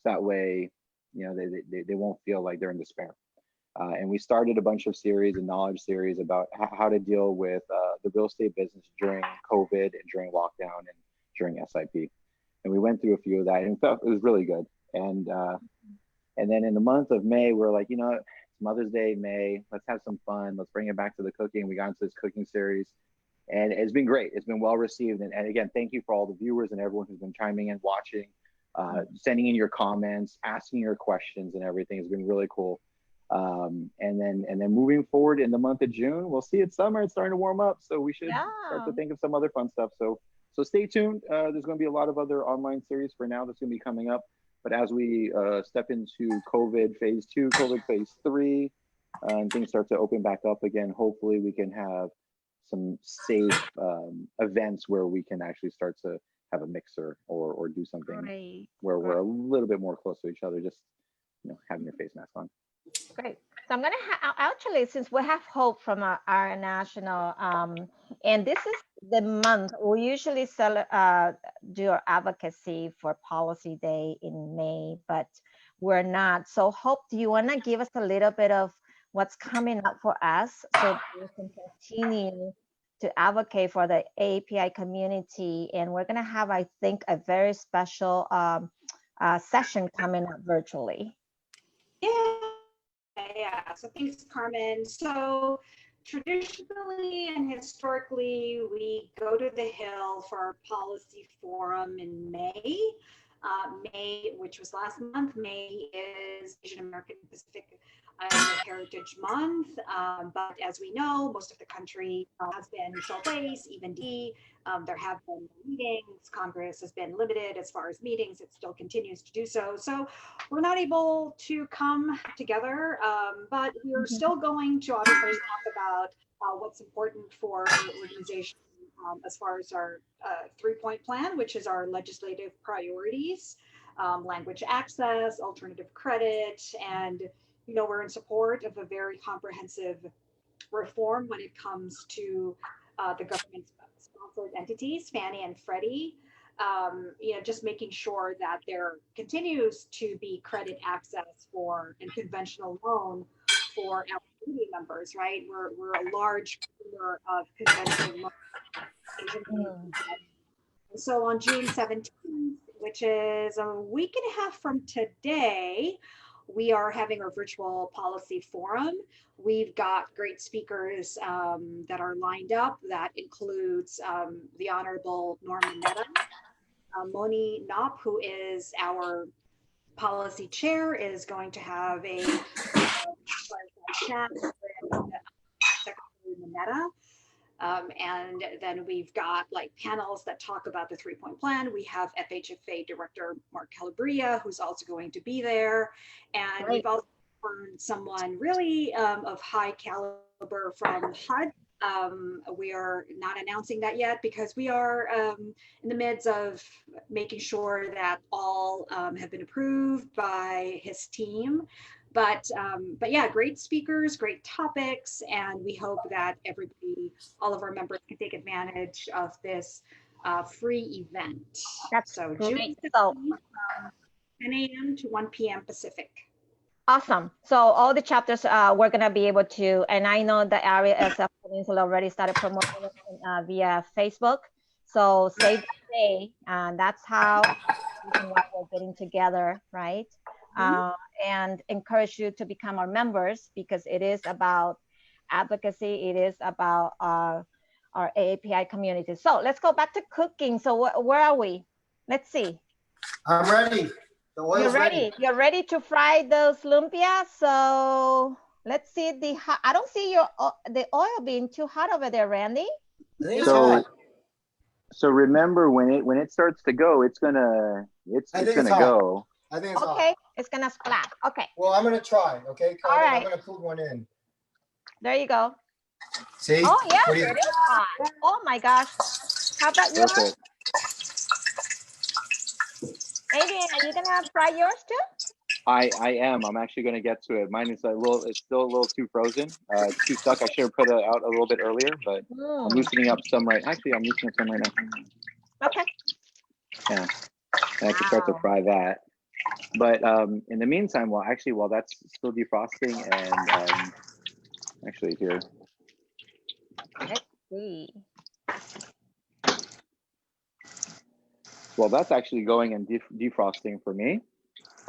So that way, they won't feel like they're in despair. And we started a bunch of series and knowledge series about how to deal with the real estate business during COVID and during lockdown and during SIP. And we went through a few of that, and it was really good. And then in the month of May, we're like, it's Mother's Day, May. Let's have some fun. Let's bring it back to the cooking. We got into this cooking series, and it's been great. It's been well received. And again, thank you for all the viewers and everyone who's been chiming in, watching, sending in your comments, asking your questions, and everything. It's been really cool. And then moving forward in the month of June, we'll see it's summer. It's starting to warm up, so we should start to think of some other fun stuff. So stay tuned. There's going to be a lot of other online series for now that's going to be coming up. But as we step into COVID phase 2, COVID phase 3, and things start to open back up again, hopefully we can have some safe events where we can actually start to have a mixer or do something where we're a little bit more close to each other, just having your face mask on. Great. So I'm going to actually, since we have hope from our national, and this is the month we usually do our advocacy for Policy Day in May, but we're not. So Hope, do you want to give us a little bit of what's coming up for us so we can continue to advocate for the AAPI community? And we're going to have, I think, a very special session coming up virtually. Yeah, so thanks, Carmen. So traditionally and historically, we go to the Hill for our policy forum in May. May, which was last month, May is Asian American Pacific Heritage Month. But as we know, most of the country has been solid waste, even D. There have been meetings. Congress has been limited as far as meetings. It still continues to do so. So we're not able to come together, but we're still going to obviously talk about what's important for our organization as far as our 3-point plan, which is our legislative priorities, language access, alternative credit, and we're in support of a very comprehensive reform when it comes to the government-sponsored entities, Fannie and Freddie. Just making sure that there continues to be credit access for and conventional loan for our community members, right? We're a large consumer of conventional loan. So on June 17th, which is a week and a half from today, we are having our virtual policy forum. We've got great speakers that are lined up. That includes the Honorable Norman Mehta, Moni Knopp, who is our policy chair, is going to have a chat with Secretary Mineta. And then we've got like panels that talk about the 3-point plan. We have FHFA Director Mark Calabria, who's also going to be there. And we've also heard someone really of high caliber from HUD. We are not announcing that yet because we are in the midst of making sure that all have been approved by his team. But yeah, great speakers, great topics, and we hope that everybody, all of our members, can take advantage of this free event. That's so great. June 16th, 10 a.m. to 1 p.m. Pacific. Awesome. So all the chapters we're going to be able to, and I know the AREAA Peninsula already started promoting it via Facebook. So save that day, and that's how we're getting together, right? And encourage you to become our members, because it is about advocacy. It is about our AAPI community. So let's go back to cooking. So where are we? Let's see. I'm ready. The oil's You're ready. You're ready to fry those lumpia. So let's see I don't see the oil being too hot over there, Randy. So remember, when it starts to go, it's gonna go. I think it's okay. It's gonna splat. Okay. Well, I'm gonna try. Okay, Carmen, all right. I'm gonna put one in. There you go. See? Oh yeah, it is hot. Oh my gosh. How about yours? Adrian, are you gonna fry yours too? I am. I'm actually gonna get to it. Mine is it's still a little too frozen. It's too stuck. I should have put it out a little bit earlier, but I'm loosening up some actually, I'm loosening up some right now. Okay. Yeah. And I can start to fry that. But in the meantime, while that's still defrosting, and actually here. Let's see. Well, that's actually going and defrosting for me.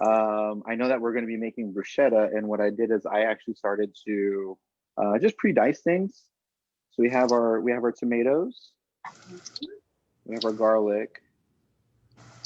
I know that we're going to be making bruschetta, and what I did is I actually started to just pre-dice things. So we have our tomatoes, we have our garlic,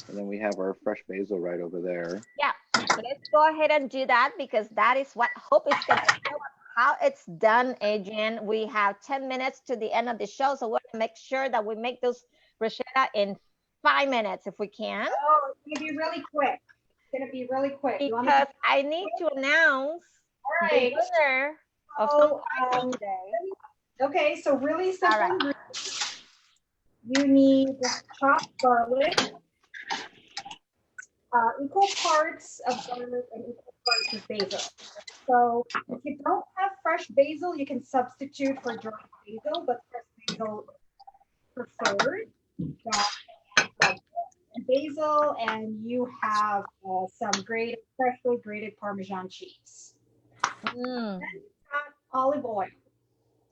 and then we have our fresh basil right over there. Yeah, let's go ahead and do that, because that is what Hope is going to tell us how it's done, Adrian. We have 10 minutes to the end of the show, so we're going to make sure that we make those bruschetta in 5 minutes if we can. Oh, it's going to be really quick. It's going to be really quick. Because I need to announce the winner of some today. Okay, so really simple. You need chopped garlic, equal parts of garlic and equal parts of basil. So if you don't have fresh basil, you can substitute for dry basil, but fresh basil preferred. Basil, and you have some freshly grated Parmesan cheese. Then you've got olive oil.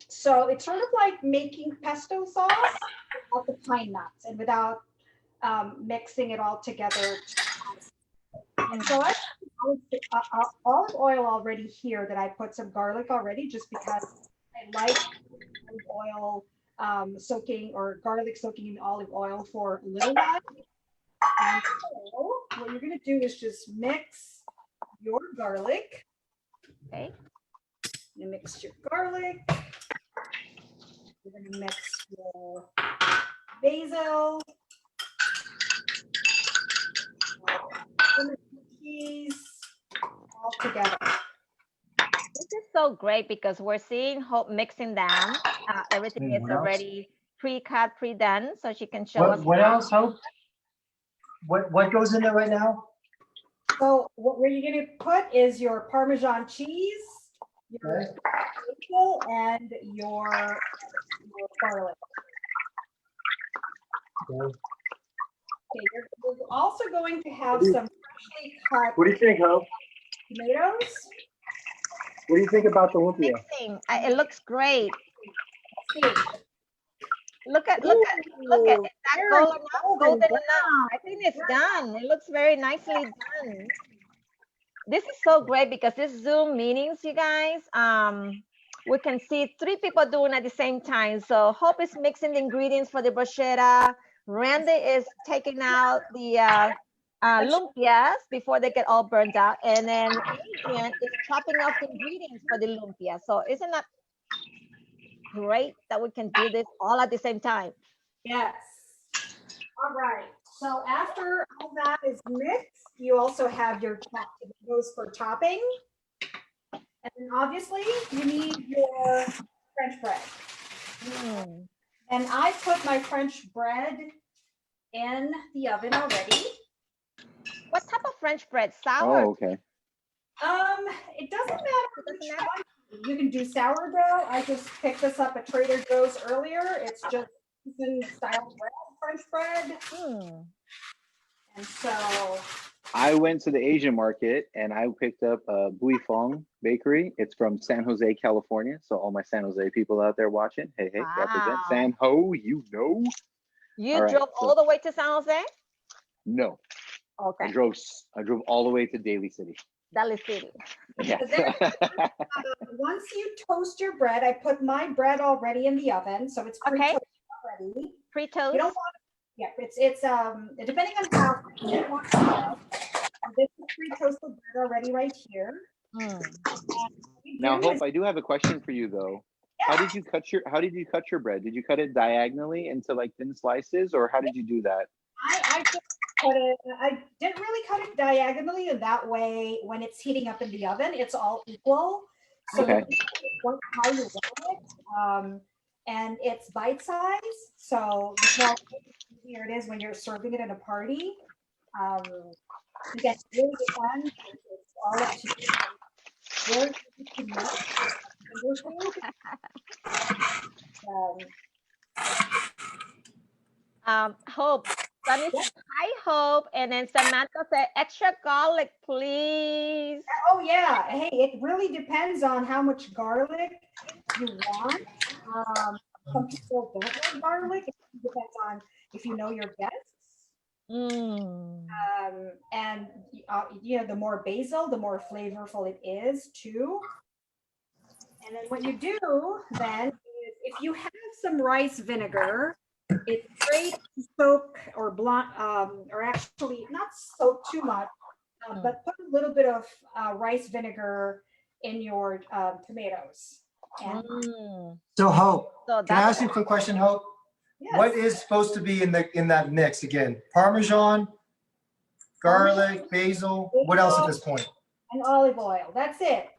So it's sort of like making pesto sauce without the pine nuts and without mixing it all together. And so I have olive oil already here that I put some garlic already, just because I like olive oil soaking, or garlic soaking in olive oil for a little while. And so what you're going to do is just mix your garlic Okay. You mix your garlic. You're gonna mix your basil. Cheese all together. This is so great because we're seeing Hope mixing them. Everything is What else? already pre-cut, pre-done, so she can show us. What else, Hope? What goes in there right now? So what you're gonna put is your Parmesan cheese, your basil, and your garlic. Okay. Okay, you're also going to have some freshly cut What do you think, Hope? tomatoes. What do you think about the lumpia? Mixing. It looks great. See, Look at Ooh, is that very golden enough? golden Golden brown. enough. I think it's done. It looks very nicely done. This is so great because this Zoom meetings, you guys, we can see 3 people doing at the same time. So Hope is mixing the ingredients for the bruschetta. Randy is taking out the lumpias before they get all burned out. And then Adrian is chopping off the ingredients for the lumpia. So isn't that great that we can do this all at the same time? Yes. All right. So after all that is mixed, you also have your chopped tomatoes for topping. And then obviously you need your French bread. Mm. And I put my French bread in the oven already. What type of French bread? Sour? Oh, okay. It doesn't matter It doesn't which matter? one. You can do sourdough. I just picked this up at Trader Joe's earlier. It's just style bread, French bread. Hmm. And so I went to the Asian market and I picked up a Bui Fong Bakery. It's from San Jose, California. So all my San Jose people out there watching, hey, represent Wow. San Ho, you know. You All right, drove all the way to San Jose? No, Okay. I drove all the way to Daly City. Daly City. Yeah. once you toast your bread, I put my bread already in the oven, so it's Okay. pre-toasted already. Pre-toast? You don't want, yeah, it's depending on how you want it. This is pre-toasted bread already right here. Mm. Now, Hope, I do have a question for you though. Yeah. How did you cut your bread? Did you cut it diagonally into like thin slices, or how did you do that? I just cut it. I didn't really cut it diagonally, and that way, when it's heating up in the oven, it's all equal. So Okay. how you want it, and it's bite size. So the smaller, easier it is when you're serving it at a party. Again, it really depends. It's all up to you. Very easy to make. Hope. Sunny Yeah. said, hi, Hope. And then Samantha said, extra garlic, please. Oh yeah. Hey, it really depends on how much garlic you want. Some people don't like garlic. It depends on if you know your guests. Mm. And you know, the more basil, the more flavorful it is too. And then what you do then is, if you have some rice vinegar, it's great to soak or blunt, or actually not soak too much, but put a little bit of rice vinegar in your tomatoes. And So Hope, So can I ask you a quick question, Hope? yes. What is supposed to be in that mix again? Parmesan, garlic, basil. What else at this point? And olive oil. That's it.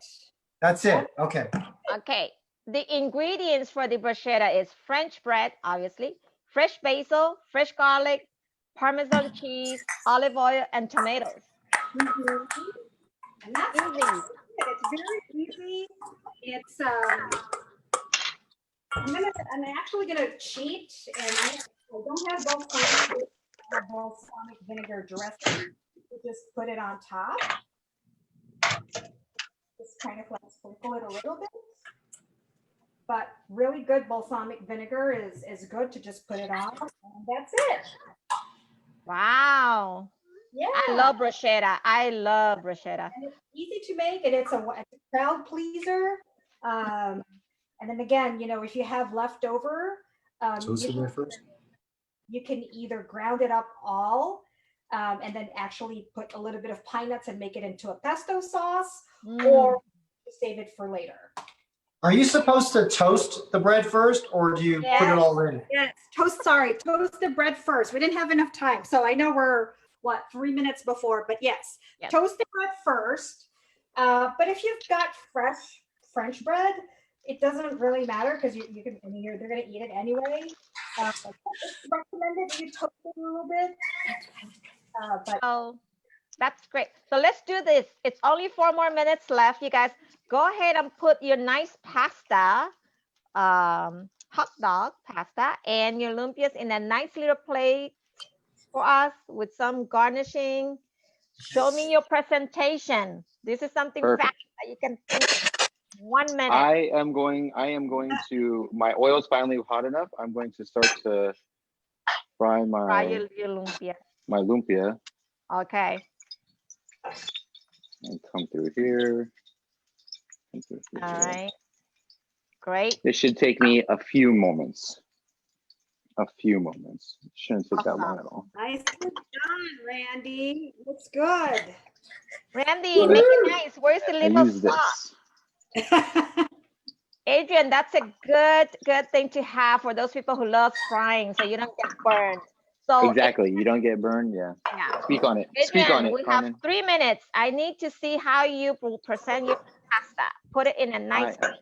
That's it. Okay. Okay. The ingredients for the bruschetta is French bread, obviously, fresh basil, fresh garlic, Parmesan cheese, olive oil, and tomatoes. Mm-hmm. And that's Easy. it's very easy. It's I'm actually gonna cheat, and I don't have balsamic vinegar dressing. You just put it on top. Just kind of like sprinkle it a little bit. But really good balsamic vinegar is good to just put it on, and that's it. Wow. Yeah. I love bruschetta. I love bruschetta. And it's easy to make, and it's a crowd pleaser. And then again, you know, if you have leftover, you can either ground it up all, and then actually put a little bit of pine nuts and make it into a pesto sauce, or save save it for later. Are you supposed to toast the bread first, or do you put it all in? Yes, toast the bread first. We didn't have enough time. So I know we're, what, 3 minutes before, but yes, toast the bread first. But if you've got fresh French bread, it doesn't really matter because you can, I mean, they're going to eat it anyway. It's recommended that you toast it a little bit. Oh, that's great. So let's do this. It's only 4 more minutes left. You guys go ahead and put your nice pasta, hot dog pasta, and your lumpias in a nice little plate for us with some garnishing. Show me your presentation. This is something fast that you can think in 1 minute. I am going to, my oil's finally hot enough. I'm going to start to fry your lumpia. My lumpia. Okay. And come through here. All right. Great. This should take me a few moments. It shouldn't take that long at all. Nicely done, Randy. Looks good. Randy, make it nice. Where's the little sauce? Adrian, that's a good thing to have for those people who love frying, so you don't get burned. So exactly, you don't get burned. Yeah. Speak on it. Adrian, speak on it. We Carmen. have 3 minutes. I need to see how you will present your pasta. Put it in a nice plate.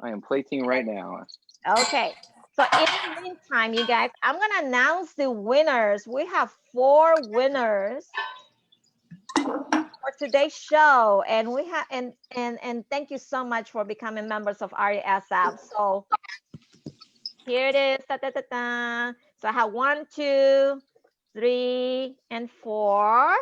I am plating right now. Okay. So in the meantime, you guys, I'm gonna announce the winners. We have 4 winners for today's show, and we have and thank you so much for becoming members of AREAA. So here it is. Da, da, da, da. So I have 1, 2, 3, and 4.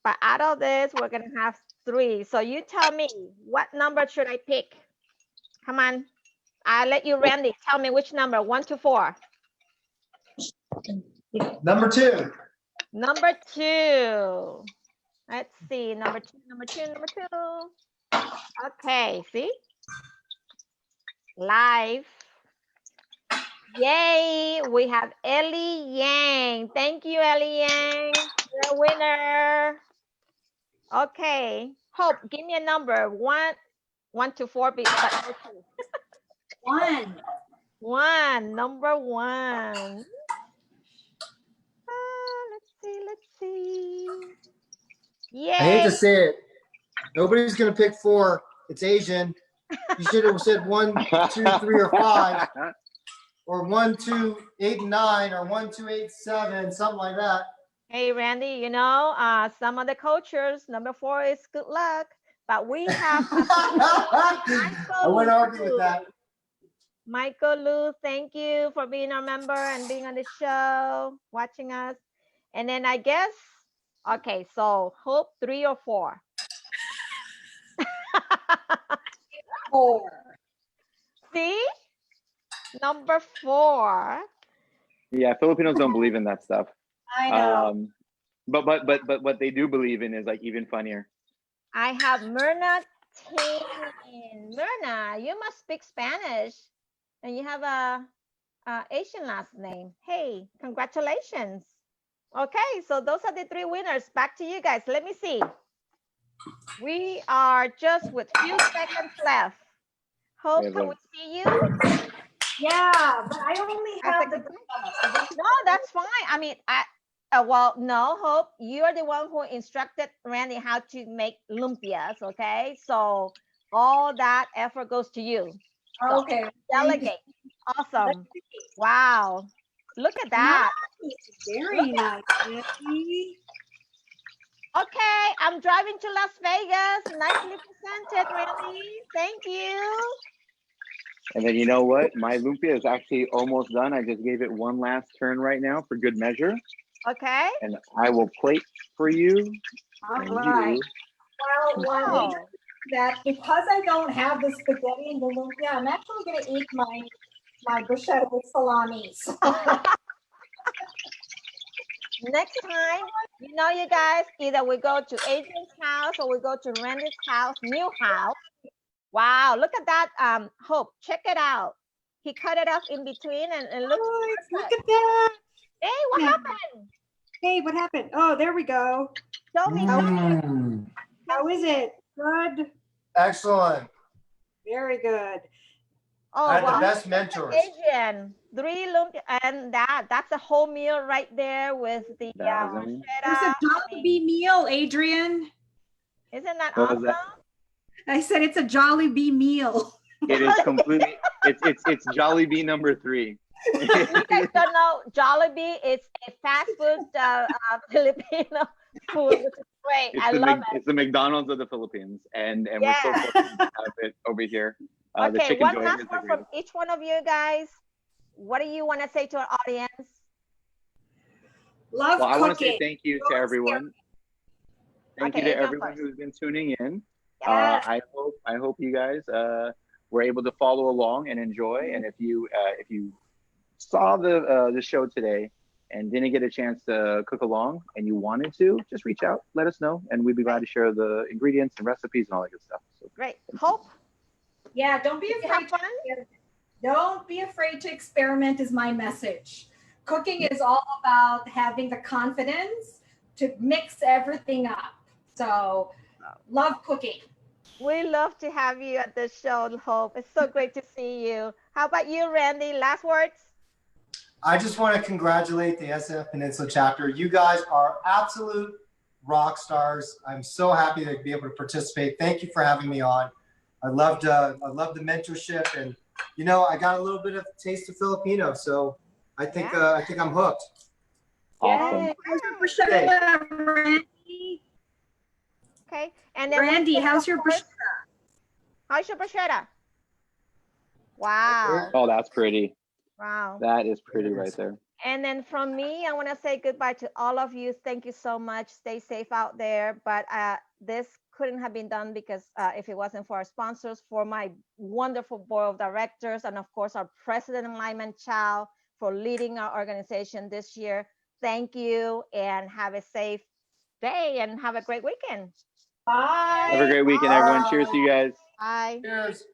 But out of this, we're gonna have 3. So you tell me, what number should I pick? Come on. I'll let you, Randy. Tell me which number, 1 to 4. Number 2. Number 2. Let's see. Number 2, number 2, number 2. Okay, see? Live. Yay, we have Ellie Yang. Thank you, Ellie Yang. You're a winner. Okay. Hope, give me a number. 1 to 4, but no 2. 1. 1, number 1. Let's see. Yay. I hate to say it. Nobody's going to pick 4. It's Asian. You should have said 1, 2, 3, or 5. Or 1, 2, 8, and 9. Or 1, 2, 8, 7. Something like that. Hey, Randy, you know, some of the cultures, number 4 is good luck. But we have I wouldn't argue with that. Michael Lu, thank you for being our member and being on the show, watching us. And then I guess, okay, so Hope, 3 or 4? 4. See? Number 4. Yeah, Filipinos don't believe in that stuff. I know. But what they do believe in is like even funnier. I have Myrna Tin. Myrna, you must speak Spanish. And you have a Asian last name. Hey, congratulations. Okay, so those are the 3 winners. Back to you guys. Let me see. We are just with few seconds left. Hope, can we see you? Yeah, but I only have the. No, that's fine. I mean, well, no, Hope, you're the one who instructed Randy how to make lumpias, okay? So all that effort goes to you. So Okay. delegate. Awesome. Wow. Look at that. Nice. Very nice. Okay, I'm driving to Las Vegas. Nicely presented, Randy. Thank you. And then you know what? My lumpia is actually almost done. I just gave it one last turn right now for good measure. Okay. And I will plate for you. All right. Well, that because I don't have the spaghetti and the lumpia, I'm actually going to eat my bruschetta with salamis. Next time, you know, you guys, either we go to Adrian's house or we go to Randy's house, new house. Wow, look at that. Hope, check it out. He cut it off in between and it looks Look at that. Hey, what happened? Hey, what happened? Oh, there we go. Show me. How is it? Good. Excellent. Very good. Oh, I had well, the best mentors. Adrian, 3 lumpia, and that's a whole meal right there with the That was it. There's a Jollibee meal, Adrian. Isn't that What was awesome? that? I said it's a Jollibee meal. It is completely. It's Jollibee number 3. You guys don't know Jollibee. It's a fast food Filipino food, which is great. I love it. It's the McDonald's of the Philippines, and we're so Yeah. fortunate to have it over here. The Okay, chicken one joint last is the one from greatest. each one of you guys. What do you want to say to our audience? Love Well, I want to say cooking. thank you to everyone. Thank you Okay, to Adrian everyone first. who's been tuning in. Yes. I hope you guys were able to follow along and enjoy. And if you saw the show today and didn't get a chance to cook along and you wanted to, just reach out, let us know, and we'd be glad to share the ingredients and recipes and all that good stuff. So Great. Hope. Yeah, don't be Did you have afraid. fun? Don't be afraid to experiment is my message. Cooking is all about having the confidence to mix everything up. So love cooking. We love to have you at the show, Hope. It's so great to see you. How about you, Randy? Last words? I just want to congratulate the SF Peninsula chapter. You guys are absolute rock stars. I'm so happy to be able to participate. Thank you for having me on. I loved the mentorship, and you know, I got a little bit of taste of Filipino, so I think I'm hooked. awesome. Yay. How's your bruschetta, Randy? Okay. And then Randy, how's your bruschetta? How's your bruschetta? Wow. Oh, that's pretty. Wow. That is pretty right there. And then from me, I want to say goodbye to all of you. Thank you so much. Stay safe out there. But this couldn't have been done because if it wasn't for our sponsors, for my wonderful board of directors, and of course, our president and Lyman Chow for leading our organization this year. Thank you, and have a safe day and have a great weekend. Bye. Have a great weekend, everyone. Cheers to you guys. Bye. Cheers.